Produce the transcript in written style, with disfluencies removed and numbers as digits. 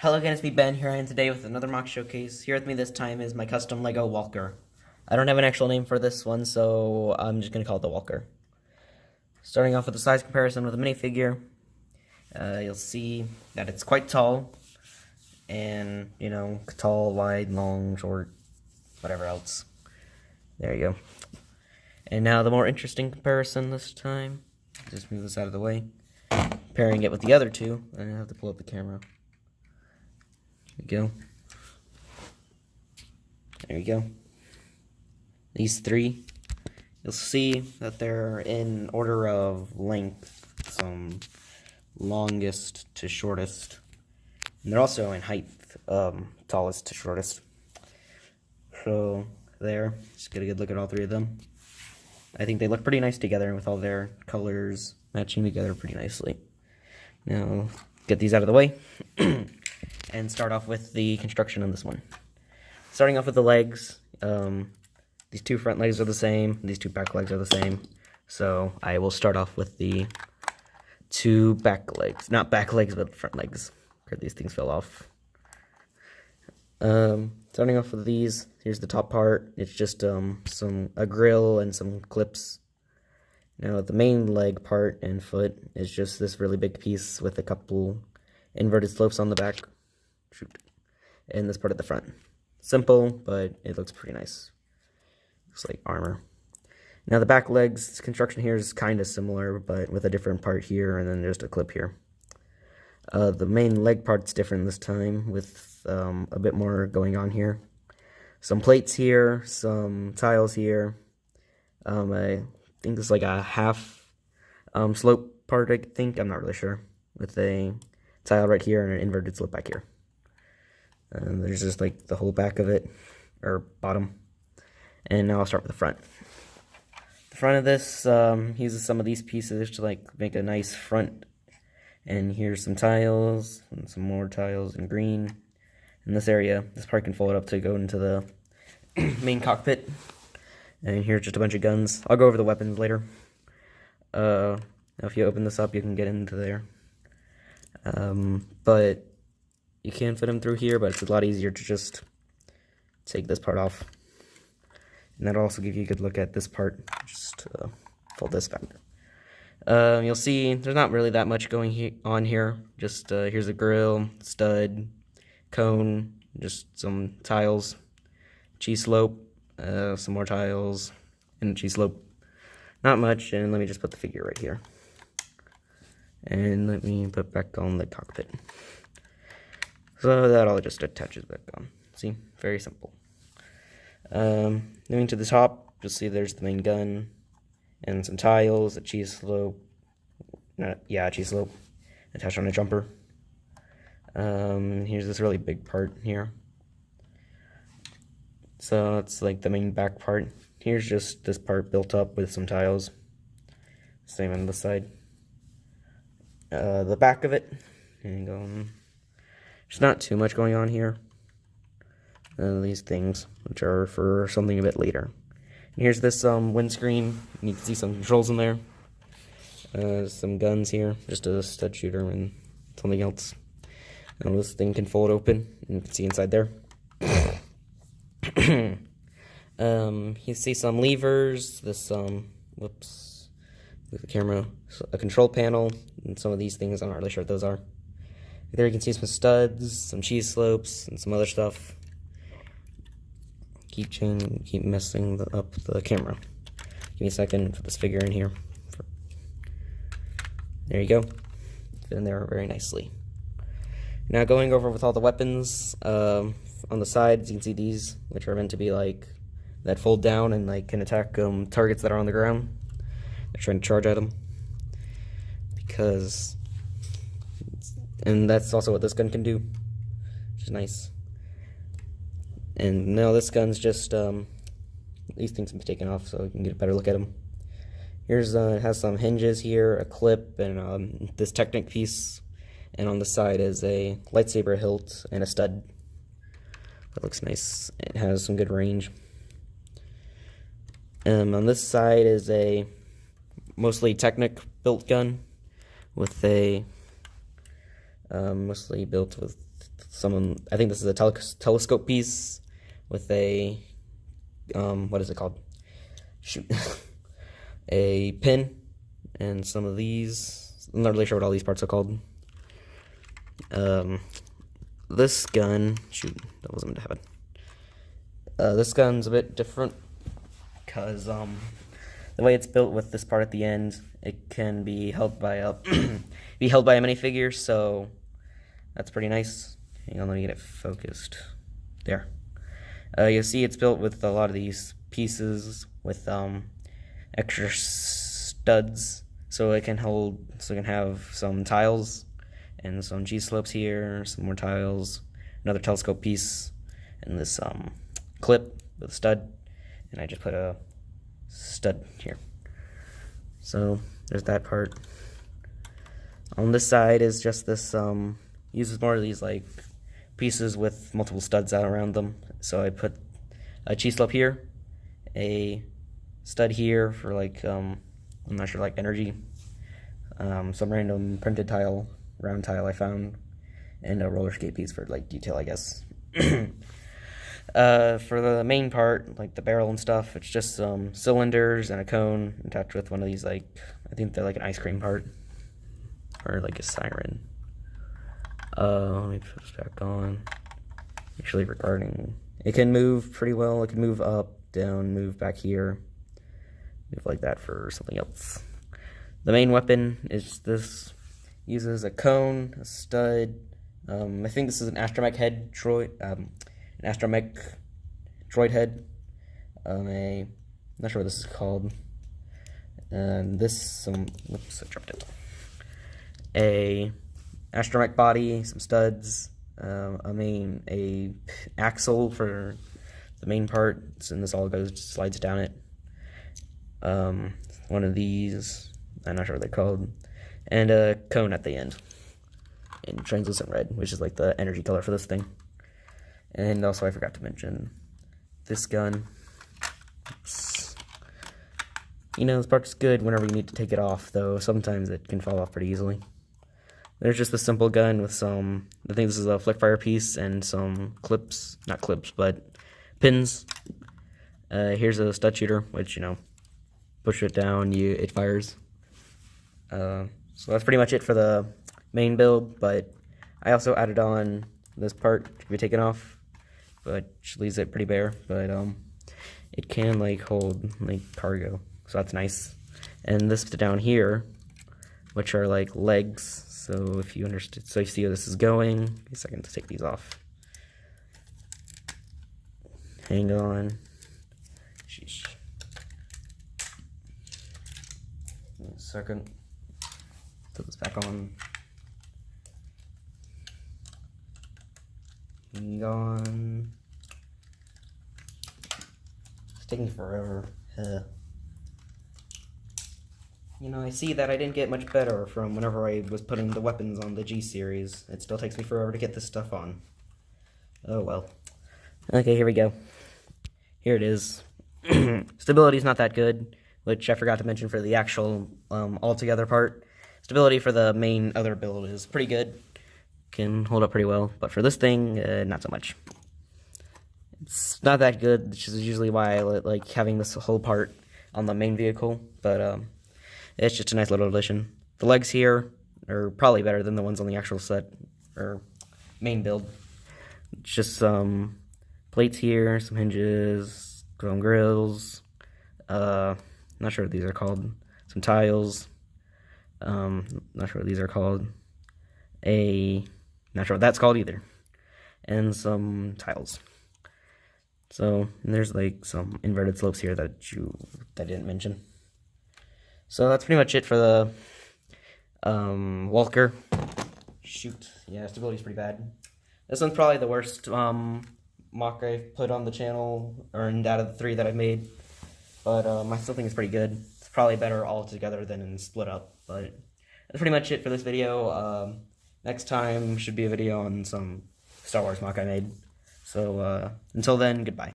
Hello again, it's me Ben. Here I am today with another mock showcase. Here with me this time is my custom Lego Walker. I don't have an actual name for this one, so I'm just going to call it the Walker. Starting off with the size comparison with a minifigure, you'll see that it's quite tall, and, tall, wide, long, short, whatever else. There you go. And now the more interesting comparison this time. Just move this out of the way. Pairing it with the other two, I have to pull up the camera. There you go. There you go. These three, you'll see that they're in order of length, from longest to shortest. And they're also in height, tallest to shortest. So there, just get a good look at all three of them. I think they look pretty nice together with all their colors matching together pretty nicely. Now, get these out of the way. And start off with the construction on this one. Starting off with the legs, these two front legs are the same, these two back legs are the same. So I will start off with the two back legs, not back legs, but front legs, because these things fell off. Starting off with these, here's the top part. It's just a grill and some clips. Now the main leg part and foot is just this really big piece with a couple inverted slopes on the back. And this part at the front. Simple, but it looks pretty nice. Looks like armor. Now the back legs construction here is kind of similar, but with a different part here and then just a clip here. The main leg part's different this time, with a bit more going on here. Some plates here, some tiles here. I think it's like a half slope part, I think. I'm not really sure. With a tile right here and an inverted slope back here. And there's just like the whole back of it, or bottom. And now I'll start with the front. The front of this uses some of these pieces to like make a nice front. And here's some tiles, and some more tiles in green. In this area, this part can fold up to go into the main cockpit. And here's just a bunch of guns. I'll go over the weapons later. Now if you open this up, you can get into there. But you can fit them through here, but it's a lot easier to just take this part off. And that'll also give you a good look at this part. Just fold this back. You'll see there's not really that much going on here. Just here's a grill, stud, cone, just some tiles, cheese slope, some more tiles, and cheese slope. Not much, and let me just put the figure right here. And let me put back on the cockpit. So that all just attaches back on. See? Very simple. Moving to the top, you'll see there's the main gun, and some tiles, a cheese slope. A cheese slope. Attached on a jumper. Here's this really big part here. So that's like the main back part. Here's just this part built up with some tiles. Same on this side. The back of it, and there's not too much going on here. These things, which are for something a bit later. And here's this windscreen. You can see some controls in there. Some guns here, just a stud shooter and something else. And this thing can fold open, and you can see inside there. You see some levers. This whoops. With the camera, a control panel, and some of these things, I'm not really sure what those are. There you can see some studs, some cheese slopes, and some other stuff. Keep messing up the camera. Give me a second, put this figure in here. There you go. Fit in there very nicely. Now going over with all the weapons, on the sides you can see these, which are meant to be like, that fold down and like can attack targets that are on the ground. They're trying to charge at them, and that's also what this gun can do, which is nice. And now this gun's just, these things can be taken off so you can get a better look at them. Here's, it has some hinges here, a clip, and this Technic piece, and on the side is a lightsaber hilt and a stud. That looks nice. It has some good range. On this side is a mostly Technic built gun with a Mostly built with I think this is a telescope piece with a, what is it called? Shoot. A pin, and some of these. I'm not really sure what all these parts are called. This gun, shoot, that wasn't meant to happen. This gun's a bit different because the way it's built with this part at the end, it can be held by a be held by a minifigure, so that's pretty nice. Hang on, let me get it focused. There. You'll see it's built with a lot of these pieces with extra studs, so it can have some tiles and some G-slopes here, some more tiles, another telescope piece, and this clip with a stud, and I just put a stud here. So there's that part. On this side is just this, uses more of these like pieces with multiple studs out around them. So I put a G-slope here, a stud here for like, I'm not sure, like energy, some random printed tile, round tile I found, and a roller skate piece for like detail, I guess. For the main part, like the barrel and stuff, it's just some cylinders and a cone attached with one of these, like, I think they're like an ice cream part, or like a siren. Let me put this back on. Actually, regarding, it can move pretty well. It can move up, down, move back here, move like that for something else. The main weapon is this. Uses a cone, a stud. I think this is an astromech head droid. An astromech droid head. I'm not sure what this is called. And this, whoops, I dropped it. A astromech body, some studs. A axle for the main part, and this all slides down it. One of these, I'm not sure what they're called, and a cone at the end in translucent red, which is like the energy color for this thing. And also, I forgot to mention this gun. Oops. You know, this part's good whenever you need to take it off, though sometimes it can fall off pretty easily. There's just a simple gun with some, I think this is a flick fire piece and some clips, not clips, but pins. Here's a stud shooter, which, you know, push it down, it fires. So that's pretty much it for the main build, but I also added on this part to be taken off, but which leaves it pretty bare, but it can like hold like cargo, so that's nice. And this down here, which are like legs, so if you understand, so you see how this is going. Give me a second to take these off. Hang on. Sheesh. Give me a second. Put this back on. Hang on. It's taking forever. You know, I see that I didn't get much better from whenever I was putting the weapons on the G series. It still takes me forever to get this stuff on. Oh well. Okay, here we go. Here it is. Stability's not that good, which I forgot to mention for the actual altogether part. Stability for the main other build is pretty good. Can hold up pretty well, but for this thing, not so much. It's not that good, which is usually why I like having this whole part on the main vehicle, but it's just a nice little addition. The legs here are probably better than the ones on the actual set, or main build. It's just some plates here, some hinges, some grills, not sure what these are called, some tiles, not sure what these are called, not sure what that's called either, and some tiles. So, and there's like some inverted slopes here that I didn't mention. So that's pretty much it for the Walker. Shoot, yeah, stability's pretty bad. This one's probably the worst mock I've put on the channel, or out of the 3 that I've made. But I still think it's pretty good. It's probably better all together than in split up. But that's pretty much it for this video. Next time should be a video on some Star Wars mock I made. So until then, goodbye.